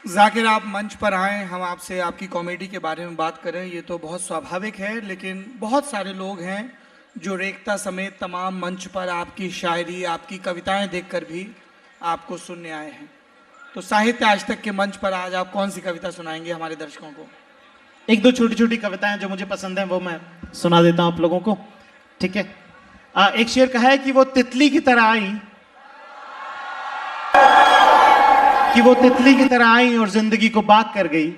जाकिर, आप मंच पर आए, हम आपसे आपकी कॉमेडी के बारे में बात करें, ये तो बहुत स्वाभाविक है। लेकिन बहुत सारे लोग हैं जो रेखता समेत तमाम मंच पर आपकी शायरी, आपकी कविताएं देखकर भी आपको सुनने आए हैं। तो साहित्य आज तक के मंच पर आज आप कौन सी कविता सुनाएंगे हमारे दर्शकों को? एक दो छोटी छोटी कविताएं जो मुझे पसंद हैं वो मैं सुना देता हूं आप लोगों को, ठीक है। एक शेर कहा है कि वो तितली की तरह आई, कि वो तितली की तरह आई और जिंदगी को बाग कर गई।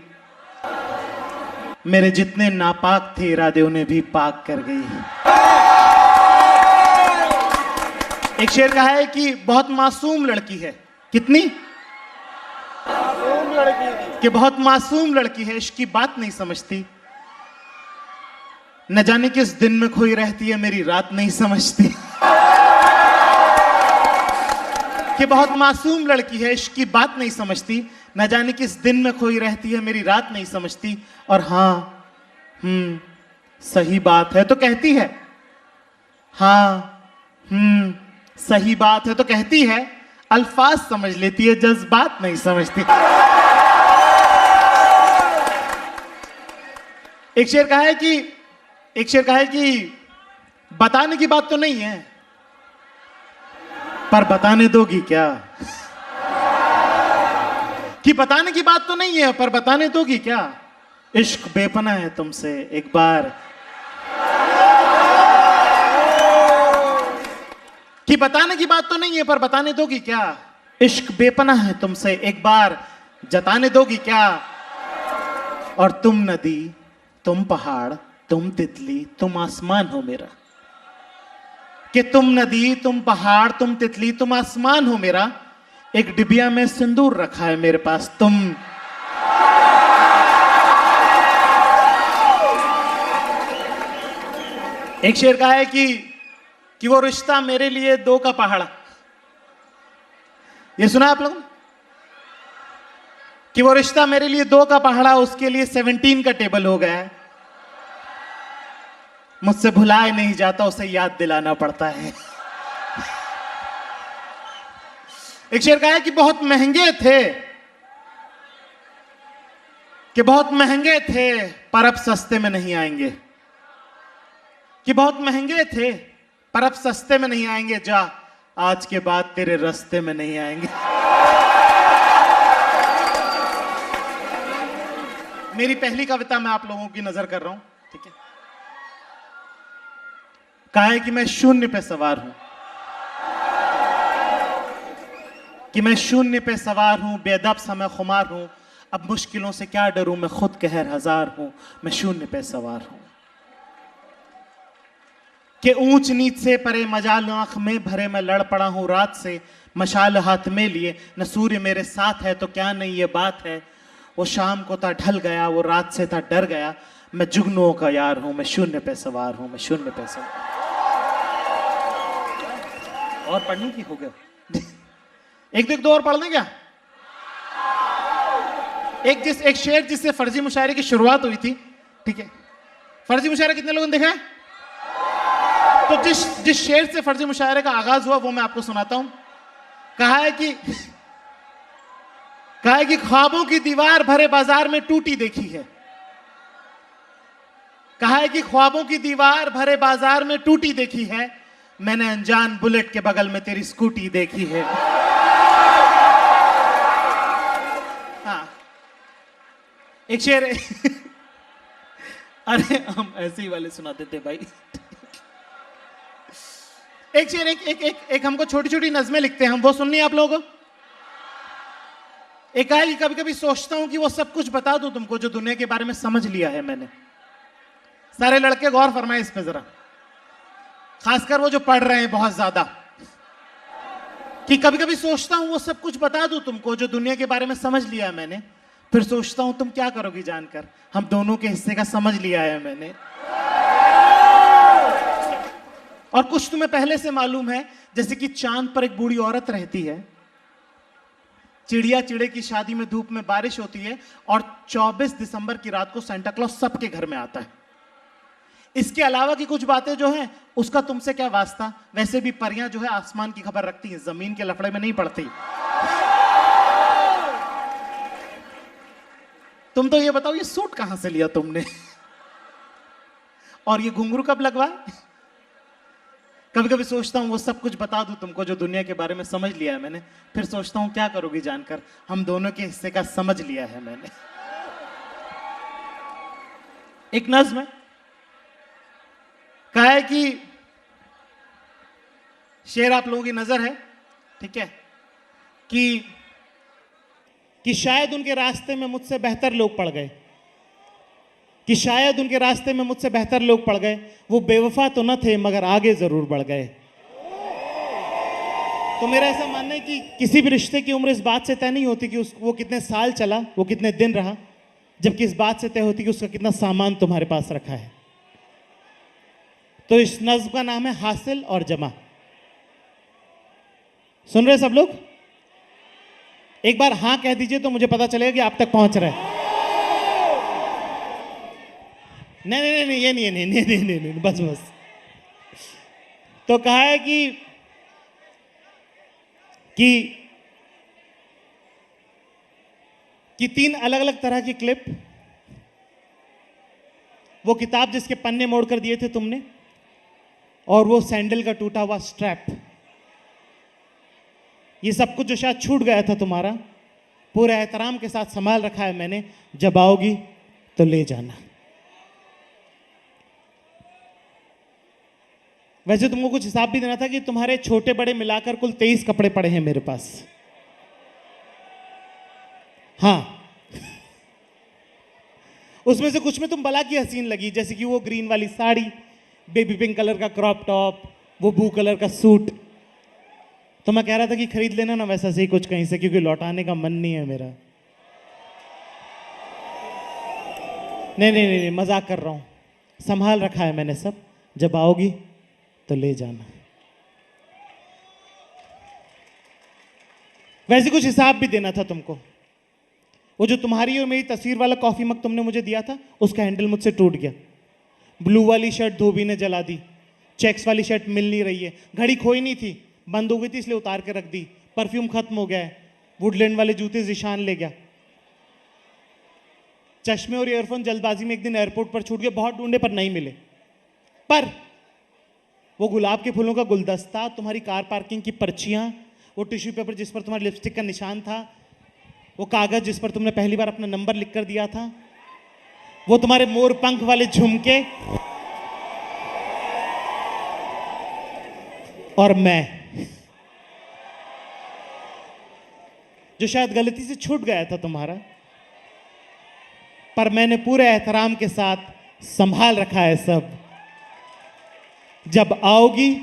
मेरे जितने नापाक थे इरादे उन्हें भी पाक कर गई। एक शेर कहा है कि बहुत मासूम लड़की है। कितनी मासूम लड़की थी, कि बहुत मासूम लड़की है, इश्क की बात नहीं समझती, न जाने किस दिन में खोई रहती है, मेरी रात नहीं समझती। कि बहुत मासूम लड़की है, इश्क की बात नहीं समझती, न जाने किस दिन में खोई रहती है, मेरी रात नहीं समझती। और हाँ, सही बात है तो कहती है, हाँ, सही बात है तो कहती है, अल्फाज समझ लेती है, जज्बात नहीं समझती। एक शेर कहा है कि बताने की बात तो नहीं है, पर बताने दोगी क्या? कि बताने की बात तो नहीं है, पर बताने दोगी क्या? इश्क बेपना है तुमसे एक बार, कि बताने की बात तो नहीं है, पर बताने दोगी क्या? इश्क बेपना है तुमसे एक बार, जताने दोगी क्या? और तुम नदी, तुम पहाड़, तुम तितली, तुम आसमान हो मेरा। कि तुम नदी, तुम पहाड़, तुम तितली, तुम आसमान हो मेरा। एक डिबिया में सिंदूर रखा है मेरे पास तुम। एक शेर कहा है कि वो रिश्ता मेरे लिए दो का पहाड़ा। ये सुना आप लोग? कि वो रिश्ता मेरे लिए दो का पहाड़ा, उसके लिए 17 का टेबल हो गया है। मुझसे भुलाए नहीं जाता, उसे याद दिलाना पड़ता है। एक शेर कहा है कि बहुत महंगे थे, कि बहुत महंगे थे, पर अब सस्ते में नहीं आएंगे। कि बहुत महंगे थे, पर अब सस्ते में नहीं आएंगे। जा, आज के बाद तेरे रास्ते में नहीं आएंगे। मेरी पहली कविता मैं आप लोगों की नजर कर रहा हूं, ठीक है। कहा है कि मैं शून्य पे सवार हूं, कि मैं शून्य पे सवार हूं, बेदब समय खुमार हूं, अब मुश्किलों से क्या डरूं, मैं खुद कहर हजार हूं, मैं शून्य पे सवार हूं। कि ऊंच नीच से परे मजाल आंख में भरे मैं लड़ पड़ा हूं रात से, मशाल हाथ में लिए, न सूर्य मेरे साथ है तो क्या नहीं ये बात है। वो शाम को था ढल गया, वो रात से था डर गया, मैं जुगनुओं का यार हूं, मैं शून्य पे सवार हूं, मैं शून्य पे सवार। और पढ़ने की हो गया? एक दो और पढ़ लें क्या? एक शेर जिससे फर्जी मुशायरे की शुरुआत हुई थी, ठीक है। फर्जी मुशायरा कितने लोगों ने देखा है? तो जिस शेर से फर्जी मुशायरे का आगाज हुआ वो मैं आपको सुनाता हूं। कहा है कि ख्वाबों की दीवार भरे बाजार में टूटी देखी है। कहा है कि ख्वाबों की दीवार भरे बाजार में टूटी देखी है, मैंने अनजान बुलेट के बगल में तेरी स्कूटी देखी है। हाँ, एक शेर अरे हम ऐसे ही वाले सुनाते थे भाई। एक शेर एक हमको छोटी छोटी नज़में लिखते हैं हम, वो सुननी है आप लोगों को। एक है कि कभी कभी सोचता हूं कि वो सब कुछ बता दूं तुमको जो दुनिया के बारे में समझ लिया है मैंने। सारे लड़के गौर फरमाए इस पे जरा, खासकर वो जो पढ़ रहे हैं बहुत ज्यादा। कि कभी कभी सोचता हूं वो सब कुछ बता दूं तुमको जो दुनिया के बारे में समझ लिया है मैंने, फिर सोचता हूं तुम क्या करोगी जानकर, हम दोनों के हिस्से का समझ लिया है मैंने। और कुछ तुम्हें पहले से मालूम है, जैसे कि चांद पर एक बूढ़ी औरत रहती है, चिड़िया चिड़े की शादी में धूप में बारिश होती है, और 24 दिसंबर की रात को सेंटा क्लॉज सबके घर में आता है। इसके अलावा की कुछ बातें जो हैं उसका तुमसे क्या वास्ता। वैसे भी परियां जो है आसमान की खबर रखती हैं, जमीन के लफड़े में नहीं पड़ती। तुम तो ये बताओ, ये सूट कहां से लिया तुमने? और ये घुंघरू कब लगवाए? कभी कभी सोचता हूं वो सब कुछ बता दूं तुमको जो दुनिया के बारे में समझ लिया है मैंने, फिर सोचता हूं क्या करोगी जानकर, हम दोनों के हिस्से का समझ लिया है मैंने। एक नज्म है, कहा है कि शेर आप लोगों की नजर है, ठीक है, कि शायद उनके रास्ते में मुझसे बेहतर लोग पड़ गए, कि शायद उनके रास्ते में मुझसे बेहतर लोग पड़ गए, वो बेवफा तो न थे मगर आगे जरूर बढ़ गए। तो मेरा ऐसा मानना है कि किसी भी रिश्ते की उम्र इस बात से तय नहीं होती कि वो कितने साल चला, वो कितने दिन रहा, जबकि इस बात से तय होती कि उसका कितना सामान तुम्हारे पास रखा है। तो इस नज्म का नाम है हासिल और जमा। सुन रहे सब लोग? एक बार हां कह दीजिए तो मुझे पता चलेगा कि आप तक पहुंच रहे हैं। नहीं नहीं नहीं, ये नहीं है, नहीं नहीं नहीं नहीं, बस बस। तो कहा है कि 3 अलग अलग तरह की क्लिप, वो किताब जिसके पन्ने मोड़कर दिए थे तुमने, और वो सैंडल का टूटा हुआ स्ट्रैप, ये सब कुछ जो शायद छूट गया था तुम्हारा, पूरे एहतराम के साथ संभाल रखा है मैंने। जब आओगी तो ले जाना। वैसे तुमको कुछ हिसाब भी देना था कि तुम्हारे छोटे बड़े मिलाकर कुल 23 कपड़े पड़े हैं मेरे पास। हाँ, उसमें से कुछ में तुम बला की हसीन लगी, जैसे कि वो ग्रीन वाली साड़ी, बेबी पिंक कलर का क्रॉप टॉप, वो ब्लू कलर का सूट। तो मैं कह रहा था कि खरीद लेना ना वैसा से ही कुछ कहीं से, क्योंकि लौटाने का मन नहीं है मेरा। नहीं नहीं नहीं, मजाक कर रहा हूं, संभाल रखा है मैंने सब। जब आओगी तो ले जाना। वैसे कुछ हिसाब भी देना था तुमको। वो जो तुम्हारी और मेरी तस्वीर वाला कॉफी मग तुमने मुझे दिया था, उसका हैंडल मुझसे टूट गया। ब्लू वाली शर्ट धोबी ने जला दी, चेक्स वाली शर्ट मिल नहीं रही है, घड़ी खोई नहीं थी, बंद हो गई थी इसलिए उतार के रख दी, परफ्यूम खत्म हो गया है, वुडलैंड वाले जूते जिशान ले गया, चश्मे और ईयरफोन जल्दबाजी में एक दिन एयरपोर्ट पर छूट गए, बहुत ढूंढे पर नहीं मिले। पर वो गुलाब के फूलों का गुलदस्ता, तुम्हारी कार पार्किंग की पर्चियां, वो टिश्यू पेपर जिस पर तुम्हारी लिपस्टिक का निशान था, वो कागज जिस पर तुमने पहली बार अपना नंबर लिख कर दिया था, वो तुम्हारे मोर पंख वाले झुमके, और मैं जो शायद गलती से छूट गया था तुम्हारा, पर मैंने पूरे एहतराम के साथ संभाल रखा है सब। जब आओगी